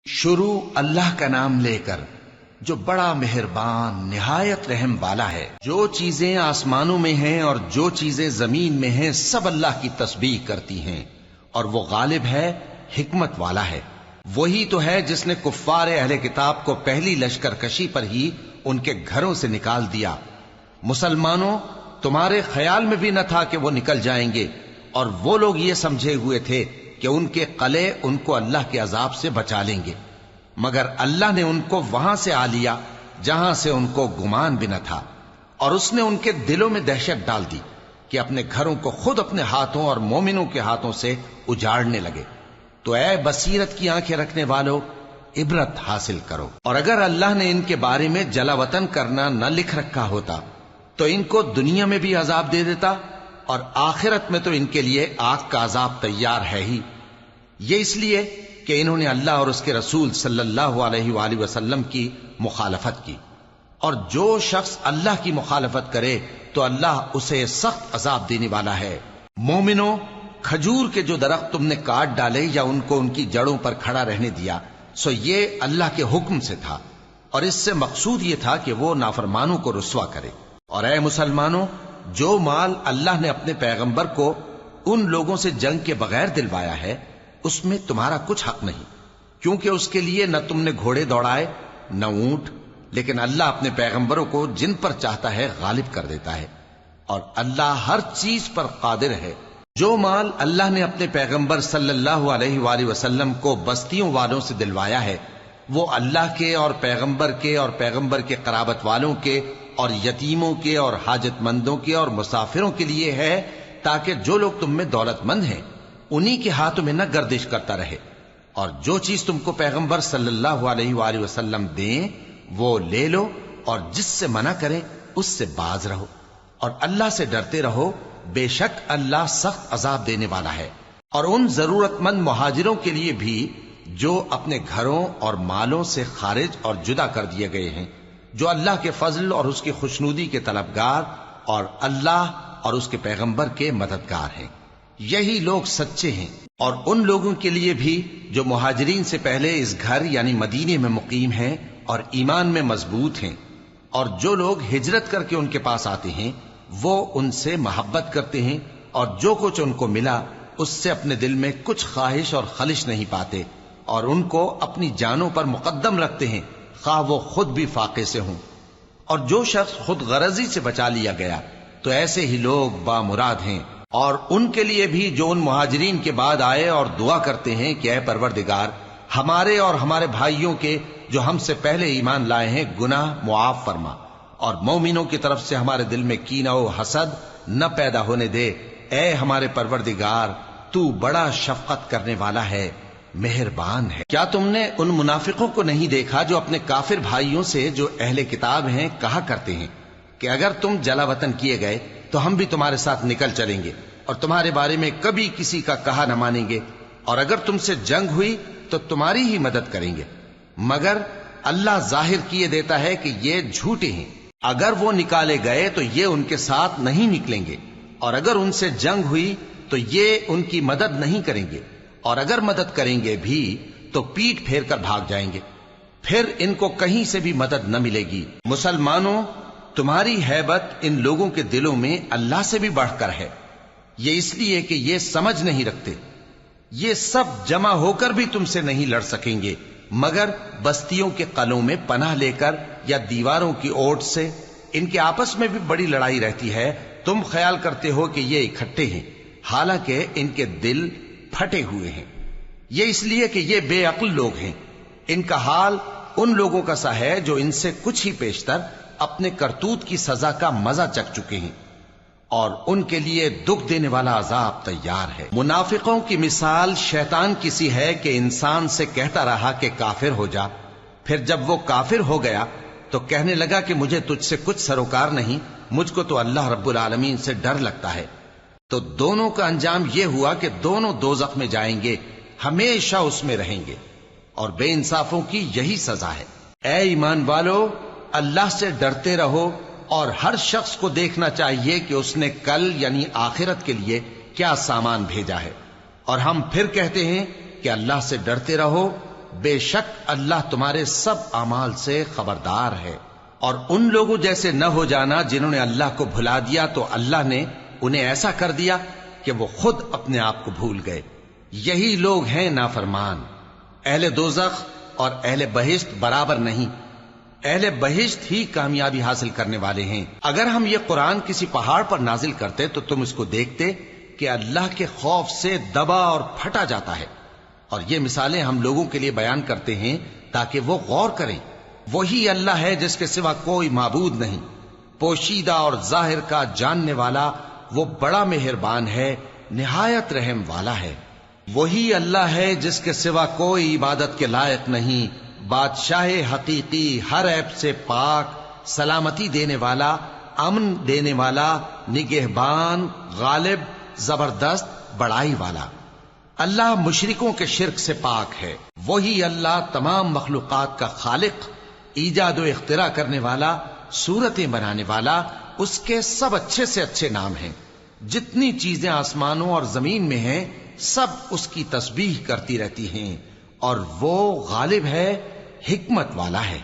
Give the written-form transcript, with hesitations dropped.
شروع اللہ کا نام لے کر جو بڑا مہربان نہایت رحم والا ہے۔ جو چیزیں آسمانوں میں ہیں اور جو چیزیں زمین میں ہیں سب اللہ کی تسبیح کرتی ہیں، اور وہ غالب ہے، حکمت والا ہے۔ وہی تو ہے جس نے کفار اہل کتاب کو پہلی لشکر کشی پر ہی ان کے گھروں سے نکال دیا۔ مسلمانوں، تمہارے خیال میں بھی نہ تھا کہ وہ نکل جائیں گے، اور وہ لوگ یہ سمجھے ہوئے تھے کہ ان کے قلعے ان کو اللہ کے عذاب سے بچا لیں گے، مگر اللہ نے ان کو وہاں سے آ لیا جہاں سے ان کو گمان بھی نہ تھا، اور اس نے ان کے دلوں میں دہشت ڈال دی کہ اپنے گھروں کو خود اپنے ہاتھوں اور مومنوں کے ہاتھوں سے اجاڑنے لگے۔ تو اے بصیرت کی آنکھیں رکھنے والو، عبرت حاصل کرو۔ اور اگر اللہ نے ان کے بارے میں جلا وطن کرنا نہ لکھ رکھا ہوتا تو ان کو دنیا میں بھی عذاب دے دیتا، اور آخرت میں تو ان کے لیے آگ کا عذاب تیار ہے ہی۔ یہ اس لیے کہ انہوں نے اللہ اور اس کے رسول صلی اللہ علیہ وآلہ وسلم کی مخالفت کی، اور جو شخص اللہ کی مخالفت کرے تو اللہ اسے سخت عذاب دینے والا ہے۔ مومنوں، کھجور کے جو درخت تم نے کاٹ ڈالے یا ان کو ان کی جڑوں پر کھڑا رہنے دیا، سو یہ اللہ کے حکم سے تھا، اور اس سے مقصود یہ تھا کہ وہ نافرمانوں کو رسوا کرے۔ اور اے مسلمانوں، جو مال اللہ نے اپنے پیغمبر کو ان لوگوں سے جنگ کے بغیر دلوایا ہے اس میں تمہارا کچھ حق نہیں، کیونکہ اس کے لیے نہ تم نے گھوڑے دوڑائے نہ اونٹ، لیکن اللہ اپنے پیغمبروں کو جن پر چاہتا ہے غالب کر دیتا ہے، اور اللہ ہر چیز پر قادر ہے۔ جو مال اللہ نے اپنے پیغمبر صلی اللہ علیہ وآلہ وسلم کو بستیوں والوں سے دلوایا ہے وہ اللہ کے اور پیغمبر کے قرابت والوں کے اور یتیموں کے اور حاجت مندوں کے اور مسافروں کے لیے ہے، تاکہ جو لوگ تم میں دولت مند ہیں انہی کے ہاتھوں میں نہ گردش کرتا رہے، اور جو چیز تم کو پیغمبر صلی اللہ علیہ وآلہ وسلم دیں وہ لے لو، اور جس سے منع کریں اس سے باز رہو، اور اللہ سے ڈرتے رہو، بے شک اللہ سخت عذاب دینے والا ہے۔ اور ان ضرورت مند مہاجروں کے لیے بھی جو اپنے گھروں اور مالوں سے خارج اور جدا کر دیے گئے ہیں، جو اللہ کے فضل اور اس کی خوشنودی کے طلبگار اور اللہ اور اس کے پیغمبر کے مددگار ہیں، یہی لوگ سچے ہیں۔ اور ان لوگوں کے لیے بھی جو مہاجرین سے پہلے اس گھر یعنی مدینے میں مقیم ہیں اور ایمان میں مضبوط ہیں، اور جو لوگ ہجرت کر کے ان کے پاس آتے ہیں وہ ان سے محبت کرتے ہیں، اور جو کچھ ان کو ملا اس سے اپنے دل میں کچھ خواہش اور خلش نہیں پاتے، اور ان کو اپنی جانوں پر مقدم رکھتے ہیں خواہ وہ خود بھی فاقے سے ہوں۔ اور جو شخص خود غرضی سے بچا لیا گیا تو ایسے ہی لوگ بامراد ہیں۔ اور ان کے لیے بھی جو ان مہاجرین کے بعد آئے اور دعا کرتے ہیں کہ اے پروردگار ہمارے اور ہمارے بھائیوں کے جو ہم سے پہلے ایمان لائے ہیں گناہ معاف فرما، اور مومنوں کی طرف سے ہمارے دل میں کینہ و حسد نہ پیدا ہونے دے، اے ہمارے پروردگار تو بڑا شفقت کرنے والا ہے، مہربان ہے۔ کیا تم نے ان منافقوں کو نہیں دیکھا جو اپنے کافر بھائیوں سے جو اہل کتاب ہیں کہا کرتے ہیں کہ اگر تم جلا وطن کیے گئے تو ہم بھی تمہارے ساتھ نکل چلیں گے اور تمہارے بارے میں کبھی کسی کا کہا نہ مانیں گے، اور اگر تم سے جنگ ہوئی تو تمہاری ہی مدد کریں گے، مگر اللہ ظاہر کیے دیتا ہے کہ یہ جھوٹے ہیں۔ اگر وہ نکالے گئے تو یہ ان کے ساتھ نہیں نکلیں گے، اور اگر ان سے جنگ ہوئی تو یہ ان کی مدد نہیں کریں گے، اور اگر مدد کریں گے بھی تو پیٹ پھیر کر بھاگ جائیں گے، پھر ان کو کہیں سے بھی مدد نہ ملے گی۔ مسلمانوں، تمہاری ہیبت ان لوگوں کے دلوں میں اللہ سے بھی بڑھ کر ہے، یہ اس لیے کہ یہ سمجھ نہیں رکھتے۔ یہ سب جمع ہو کر بھی تم سے نہیں لڑ سکیں گے مگر بستیوں کے قلعوں میں پناہ لے کر یا دیواروں کی اوٹ سے۔ ان کے آپس میں بھی بڑی لڑائی رہتی ہے، تم خیال کرتے ہو کہ یہ اکٹھے ہیں، حالانکہ ان کے دل پھٹے ہوئے ہیں۔ یہ اس لیے کہ یہ بے عقل لوگ ہیں۔ ان کا حال ان لوگوں کا سا ہے جو ان سے کچھ ہی پیشتر اپنے کرتوت کی سزا کا مزہ چکھ چکے ہیں، اور ان کے لیے دکھ دینے والا عذاب تیار ہے۔ منافقوں کی مثال شیطان کی سی ہے کہ انسان سے کہتا رہا کہ کافر ہو جا، پھر جب وہ کافر ہو گیا تو کہنے لگا کہ مجھے تجھ سے کچھ سروکار نہیں، مجھ کو تو اللہ رب العالمین سے ڈر لگتا ہے۔ تو دونوں کا انجام یہ ہوا کہ دونوں دوزخ میں جائیں گے، ہمیشہ اس میں رہیں گے، اور بے انصافوں کی یہی سزا ہے۔ اے ایمان والو، اللہ سے ڈرتے رہو، اور ہر شخص کو دیکھنا چاہیے کہ اس نے کل یعنی آخرت کے لیے کیا سامان بھیجا ہے، اور ہم پھر کہتے ہیں کہ اللہ سے ڈرتے رہو، بے شک اللہ تمہارے سب اعمال سے خبردار ہے۔ اور ان لوگوں جیسے نہ ہو جانا جنہوں نے اللہ کو بھلا دیا تو اللہ نے انہیں ایسا کر دیا کہ وہ خود اپنے آپ کو بھول گئے۔ یہی لوگ ہیں نافرمان۔ اہل دوزخ اور اہل بہشت برابر نہیں، اہل بہشت ہی کامیابی حاصل کرنے والے ہیں۔ اگر ہم یہ قرآن کسی پہاڑ پر نازل کرتے تو تم اس کو دیکھتے کہ اللہ کے خوف سے دبا اور پھٹا جاتا ہے۔ اور یہ مثالیں ہم لوگوں کے لیے بیان کرتے ہیں تاکہ وہ غور کریں۔ وہی اللہ ہے جس کے سوا کوئی معبود نہیں، پوشیدہ اور ظاہر کا جاننے والا، وہ بڑا مہربان ہے، نہایت رحم والا ہے۔ وہی اللہ ہے جس کے سوا کوئی عبادت کے لائق نہیں، بادشاہ حقیقی، ہر عیب سے پاک، سلامتی دینے والا، امن دینے والا، نگہبان، غالب، زبردست، بڑائی والا۔ اللہ مشرکوں کے شرک سے پاک ہے۔ وہی اللہ تمام مخلوقات کا خالق، ایجاد و اختراع کرنے والا، صورتیں بنانے والا، اس کے سب اچھے سے اچھے نام ہیں۔ جتنی چیزیں آسمانوں اور زمین میں ہیں سب اس کی تسبیح کرتی رہتی ہیں، اور وہ غالب ہے، حکمت والا ہے۔